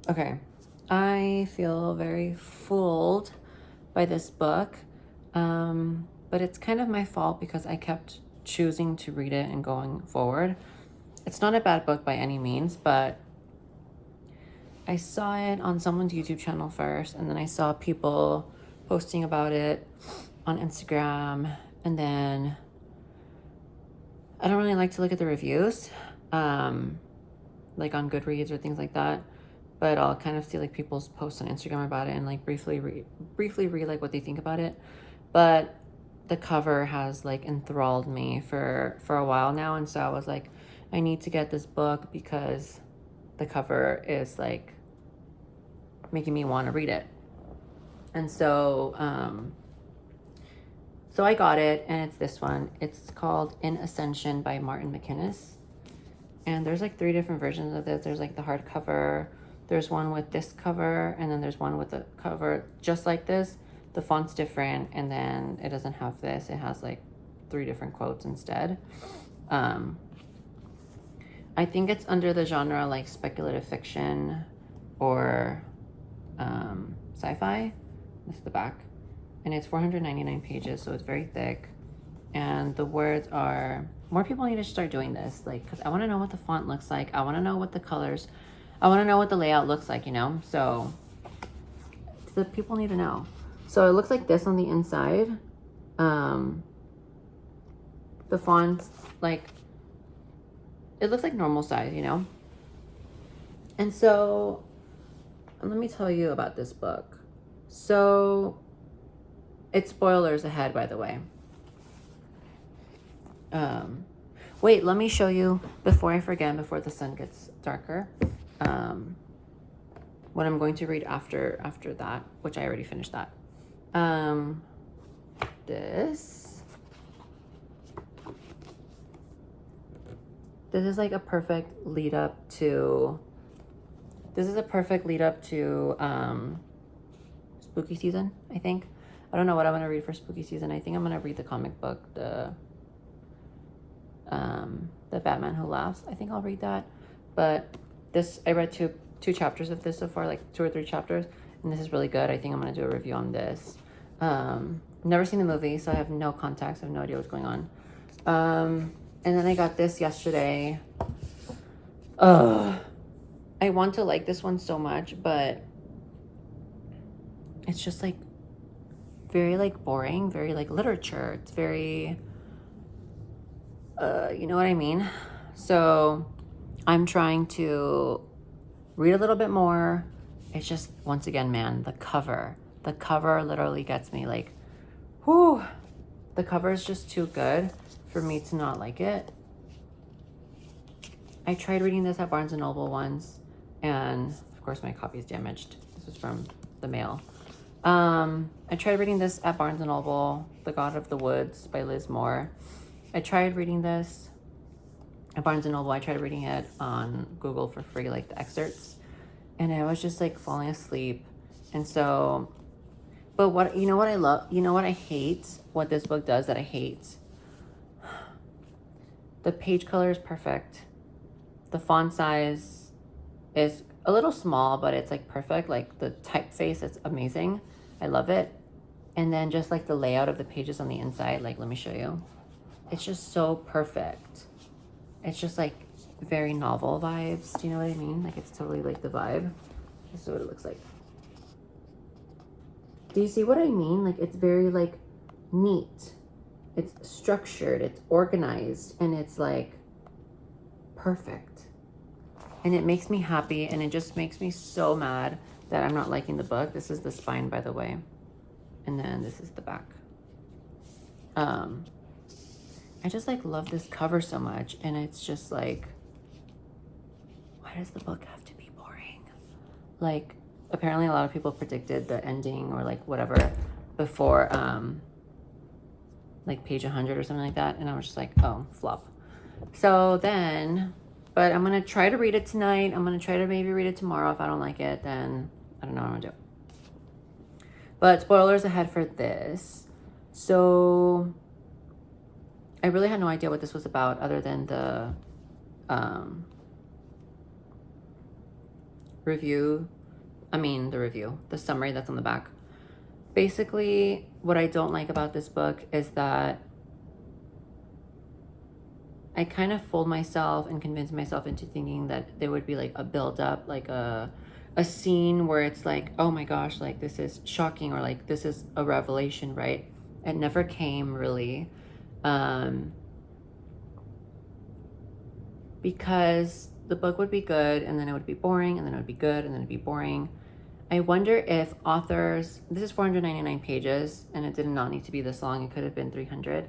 Okay. I feel very fooled by this book. But it's kind of my fault because I kept choosing to read it and going forward. It's not a bad book by any means, but I saw it on someone's YouTube channel first, and then I saw people posting about it on Instagram, and then I don't really like to look at the reviews, like on Goodreads or things like that, but I'll kind of see like people's posts on Instagram about it and like briefly read like what they think about it. But the cover has like enthralled me for a while now, and so I was like, I need to get this book because the cover is like making me want to read it. And so I got it, and it's this one. It's called In Ascension by Martin MacInnes. And there's like 3 different versions of this. There's like the hardcover, there's one with this cover, and then there's one with the cover just like this. The font's different, and then it doesn't have this. It has like 3 different quotes instead. I think it's under the genre like speculative fiction or sci-fi. This is the back. And it's 499 pages, so it's very thick. And the words are, more people need to start doing this, like, because I want to know what the font looks like. I want to know what the colors, I want to know what the layout looks like, you know? So the people need to know. So it looks like this on the inside. The font's like, it looks like normal size, you know? And so let me tell you about this book. So it's spoilers ahead, by the way. Wait, let me show you before I forget, before the sun gets darker, what I'm going to read after that, which I already finished that. This is like a perfect lead up to, spooky season, I think. I don't know what I'm going to read for spooky season. I think I'm going to read the comic book, the Batman Who Laughs. I think I'll read that. But this, I read two chapters of this so far, like 2 or 3 chapters, and this is really good. I think I'm going to do a review on this. Never seen the movie, so I have no context. I have no idea what's going on. And then I got this yesterday. I want to like this one so much, but it's just like very like boring, very like literature. It's very, you know what I mean? So I'm trying to read a little bit more. It's just, once again, man, the cover literally gets me like, whew. The cover is just too good for me to not like it. I tried reading this at Barnes & Noble once, and of course my copy is damaged. This was from the mail. I tried reading this at Barnes & Noble, The God of the Woods by Liz Moore. I tried reading this at Barnes & Noble. I tried reading it on Google for free, like the excerpts, and I was just like falling asleep. And so, but what, you know what I love, you know what I hate, what this book does that I hate? The page color is perfect. The font size is a little small, but it's like perfect. Like the typeface, it's amazing. I love it. And then just like the layout of the pages on the inside, like, let me show you. It's just so perfect. It's just like very novel vibes. Do you know what I mean? Like, it's totally like the vibe. This is what it looks like. Do you see what I mean? Like, it's very like neat. It's structured, it's organized, and it's like perfect. And it makes me happy, and it just makes me so mad that I'm not liking the book. This is the spine, by the way. And then this is the back. I just like love this cover so much, and it's just like, why does the book have to be boring? Like, apparently a lot of people predicted the ending or like whatever before like page 100 or something like that, and I was just like, oh, flop. So then, but I'm gonna try to read it tonight. I'm gonna try to maybe read it tomorrow. If I don't like it, then I don't know what I'm gonna do. But spoilers ahead for this. So I really had no idea what this was about, other than the the summary that's on the back. Basically, what I don't like about this book is that I kind of fooled myself and convinced myself into thinking that there would be like a build up, like a scene where it's like, oh my gosh, like this is shocking, or like this is a revelation, right? It never came really. Because the book would be good and then it would be boring and then it would be good and then it'd be boring. I wonder if authors, this is 499 pages and it did not need to be this long. It could have been 300.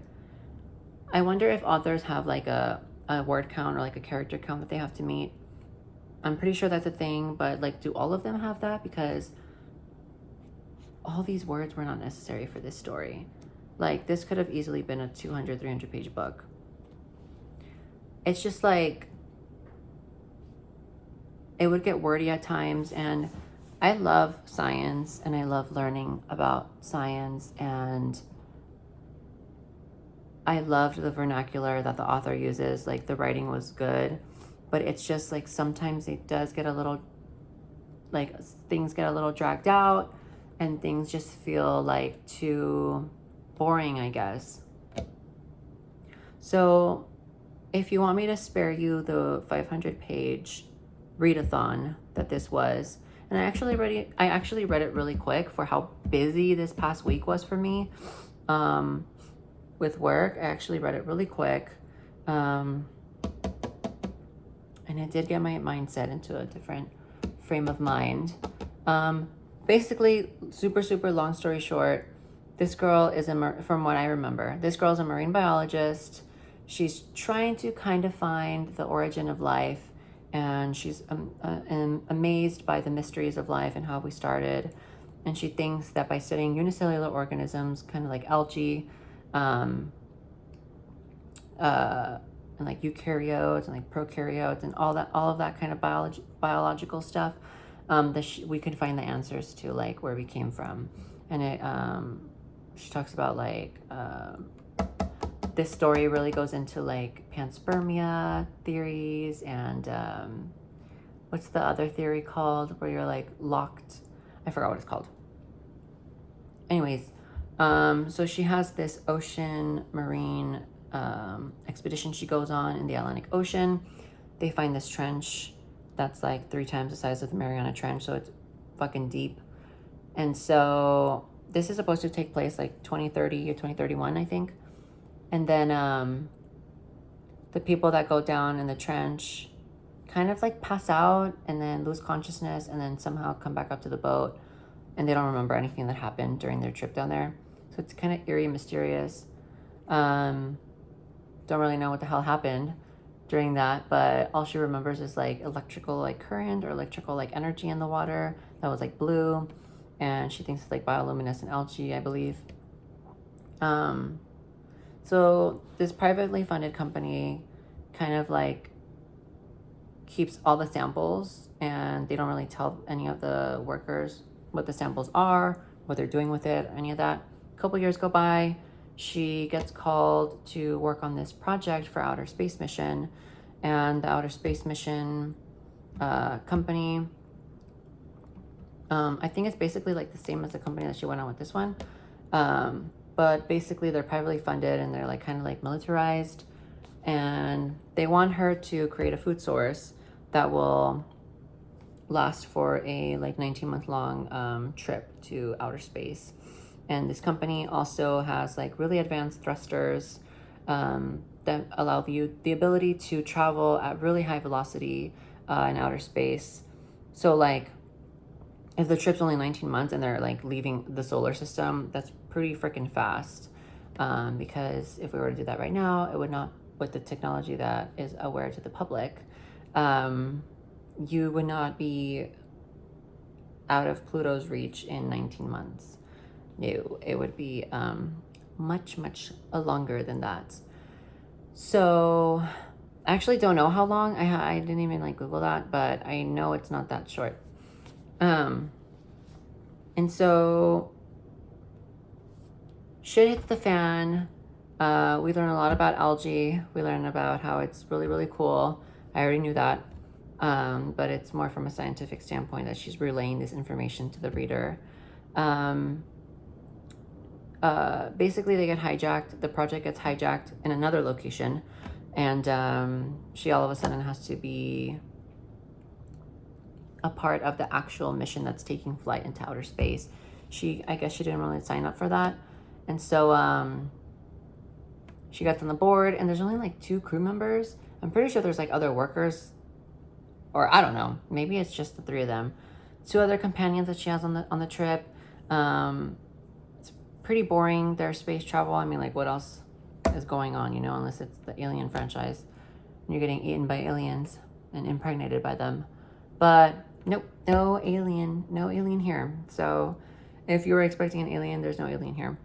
I wonder if authors have like a word count or like a character count that they have to meet. I'm pretty sure that's a thing, but like, do all of them have that? Because all these words were not necessary for this story. Like, this could have easily been a 200, 300 page book. It's just like, it would get wordy at times, and I love science and I love learning about science, and I loved the vernacular that the author uses. Like, the writing was good, but it's just like sometimes it does get a little, like, things get a little dragged out and things just feel like too boring, I guess. So if you want me to spare you the 500 page readathon that this was, and I actually read it really quick for how busy this past week was for me with work. I actually read it really quick, and it did get my mindset into a different frame of mind. Basically, super long story short, this girl is from what I remember, this girl's a marine biologist. She's trying to kind of find the origin of life, and she's amazed by the mysteries of life and how we started. And she thinks that by studying unicellular organisms, kind of like algae, and like eukaryotes and like prokaryotes and all of that kind of biological stuff, we could find the answers to like where we came from. And she talks about like this story really goes into like panspermia theories and what's the other theory called where you're like locked? I forgot what it's called. Anyways, so she has this ocean marine expedition she goes on in the Atlantic Ocean. They find this trench that's like 3 times the size of the Mariana Trench, so it's fucking deep. And so this is supposed to take place like 2030 or 2031, I think. And then the people that go down in the trench kind of like pass out and then lose consciousness and then somehow come back up to the boat, and they don't remember anything that happened during their trip down there. So it's kind of eerie, mysterious. Don't really know what the hell happened during that, but all she remembers is like electrical like current or electrical like energy in the water that was like blue, and she thinks it's like bioluminescent algae, I believe. So this privately funded company kind of like keeps all the samples, and they don't really tell any of the workers what the samples are, what they're doing with it, any of that. A couple years go by. She gets called to work on this project for outer space mission, and the outer space mission company, I think it's basically like the same as the company that she went on with this one, but basically they're privately funded and they're like kind of like militarized, and they want her to create a food source that will last for a like 19-month long trip to outer space. And this company also has like really advanced thrusters that allow you the ability to travel at really high velocity in outer space. So like if the trip's only 19 months and they're like leaving the solar system, that's pretty freaking fast. Because if we were to do that right now, it would not, with the technology that is aware to the public, you would not be out of Pluto's reach in 19 months. No, it would be much longer than that. So I actually don't know how long. I didn't even like Google that, but I know it's not that short. And so shit hits the fan. We learn a lot about algae. We learn about how it's really cool. I already knew that. but it's more from a scientific standpoint that she's relaying this information to the reader. Basically, they get hijacked. The project gets hijacked in another location, and she all of a sudden has to be a part of the actual mission that's taking flight into outer space. I guess she didn't really sign up for that, and so she gets on the board, and there's only like 2 crew members. I'm pretty sure there's like other workers, or I don't know, maybe it's just the 3 of them. 2 other companions that she has on the trip. It's pretty boring, their space travel. I mean, like, what else is going on, unless it's the Alien franchise and you're getting eaten by aliens and impregnated by them. But nope, no alien here. So if you were expecting an alien, there's no alien here.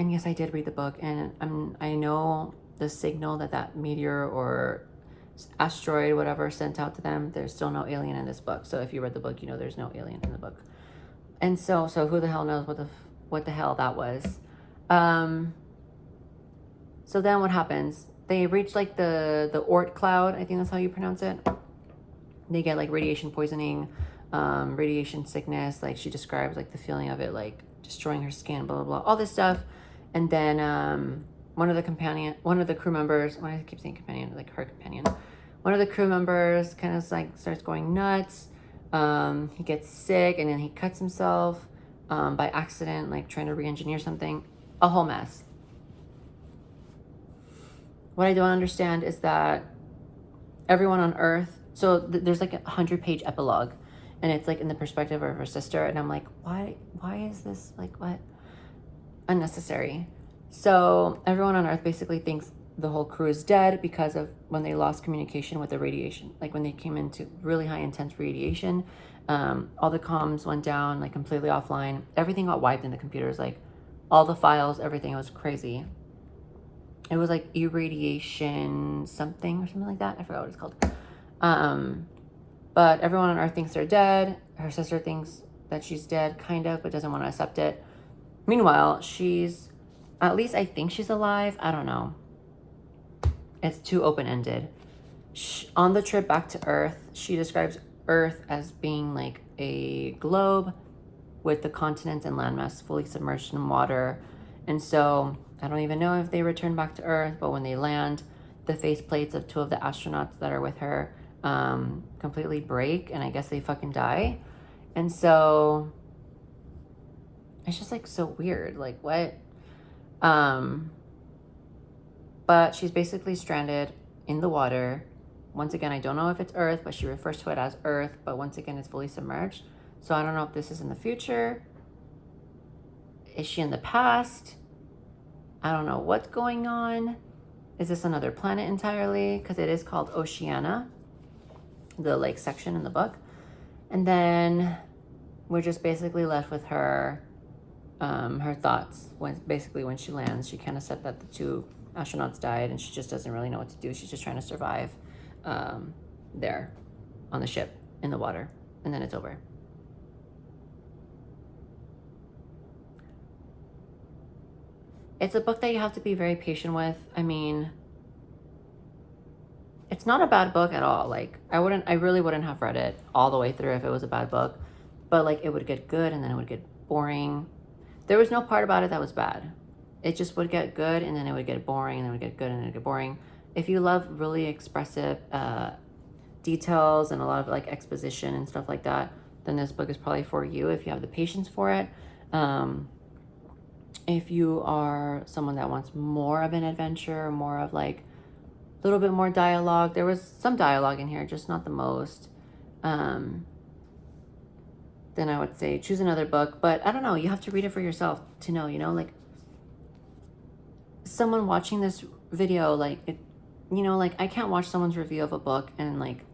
And yes, I did read the book, and I know the signal that meteor or asteroid, whatever, sent out to them. There's still no alien in this book. So if you read the book, there's no alien in the book. And so who the hell knows what the hell that was. So then what happens? They reach like the Oort cloud. I think that's how you pronounce it. They get like radiation poisoning, radiation sickness. Like she describes like the feeling of it, like destroying her skin, blah, blah, blah, all this stuff. And then one of the crew members, when I keep saying companion, like her companion, one of the crew members kind of like starts going nuts. He gets sick, and then he cuts himself by accident, like trying to re-engineer something. A whole mess. What I don't understand is that everyone on Earth, so there's like a 100-page epilogue, and it's like in the perspective of her sister, and I'm like, why is this like what? Unnecessary. So everyone on Earth basically thinks the whole crew is dead because of when they lost communication with the radiation. Like when they came into really high intense radiation, all the comms went down, like completely offline. Everything got wiped in the computers, like all the files, everything. It was crazy. It was like irradiation something or something like that. I forgot what it's called. But everyone on Earth thinks they're dead. Her sister thinks that she's dead, kind of, but doesn't want to accept it. Meanwhile, at least I think she's alive. I don't know. It's too open-ended. On the trip back to Earth, she describes Earth as being like a globe with the continents and landmass fully submerged in water. And so I don't even know if they return back to Earth, but when they land, the faceplates of 2 of the astronauts that are with her completely break, and I guess they fucking die. And so it's just like so weird. Like what? But she's basically stranded in the water. Once again, I don't know if it's Earth, but she refers to it as Earth. But once again, it's fully submerged. So I don't know if this is in the future. Is she in the past? I don't know what's going on. Is this another planet entirely? Because it is called Oceania, the like section in the book. And then we're just basically left with her thoughts when she lands. She kind of said that the 2 astronauts died, and she just doesn't really know what to do. She's just trying to survive there on the ship in the water, and then it's over. It's a book that you have to be very patient with. I mean, it's not a bad book at all. Like I really wouldn't have read it all the way through if it was a bad book, but like it would get good and then it would get boring. There was no part about it that was bad. It just would get good and then it would get boring and then it would get good and then it would get boring. If you love really expressive details and a lot of like exposition and stuff like that, then this book is probably for you if you have the patience for it. If you are someone that wants more of an adventure, more of like a little bit more dialogue, there was some dialogue in here, just not the most, then I would say choose another book. But I don't know, you have to read it for yourself to know, like someone watching this video, like it, like I can't watch someone's review of a book and like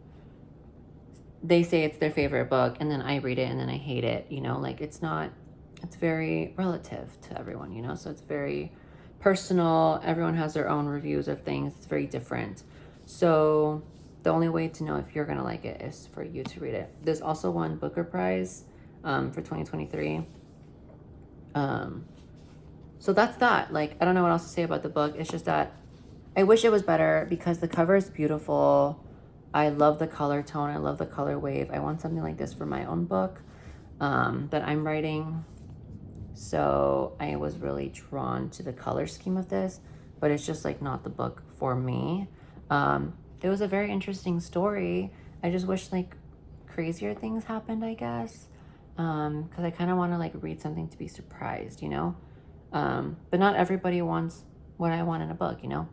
they say it's their favorite book and then I read it and then I hate it, like it's very relative to everyone, so it's very personal. Everyone has their own reviews of things. It's very different. So the only way to know if you're going to like it is for you to read it. There's also won Booker Prize for 2023. So that's that. Like, I don't know what else to say about the book. It's just that I wish it was better because the cover is beautiful. I love the color tone. I love the color wave. I want something like this for my own book that I'm writing. So I was really drawn to the color scheme of this, but it's just like not the book for me. It was a very interesting story. I just wish like crazier things happened, I guess. Because I kind of want to like read something to be surprised, you know? But not everybody wants what I want in a book, you know?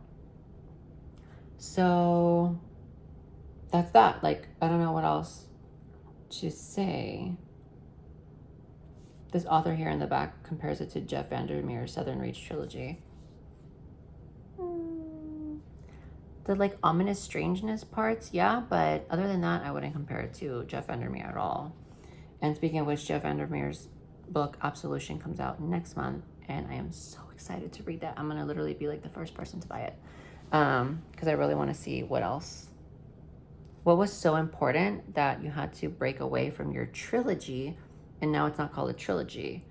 So that's that. Like, I don't know what else to say. This author here in the back compares it to Jeff Vandermeer's Southern Reach trilogy. The like ominous strangeness parts, yeah, but other than that, I wouldn't compare it to Jeff Vandermeer at all. And speaking of which, Jeff Vandermeer's book Absolution comes out next month, and I am so excited to read that. I'm gonna literally be like the first person to buy it, because I really want to see what else. What was so important that you had to break away from your trilogy, and now it's not called a trilogy.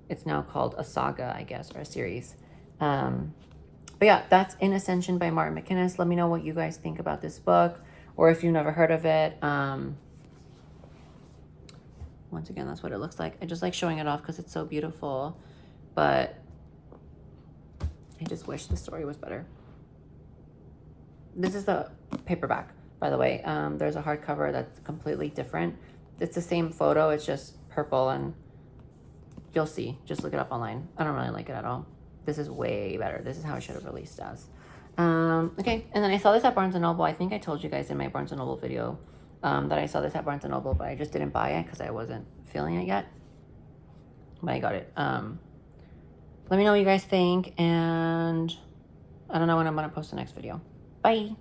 It's now called a saga, I guess, or a series. But yeah, that's In Ascension by Martin MacInnes. Let me know what you guys think about this book, or if you've never heard of it. Once again, that's what it looks like. I just like showing it off because it's so beautiful, but I just wish the story was better. This is the paperback, by the way. There's a hardcover that's completely different. It's the same photo, it's just purple, and you'll see. Just look it up online. I don't really like it at all. This is way better. This is how it should have released as. Okay, and then I saw this at Barnes & Noble. I think I told you guys in my Barnes & Noble video that I saw this at Barnes & Noble, but I just didn't buy it because I wasn't feeling it yet. But I got it. Let me know what you guys think, and I don't know when I'm going to post the next video. Bye!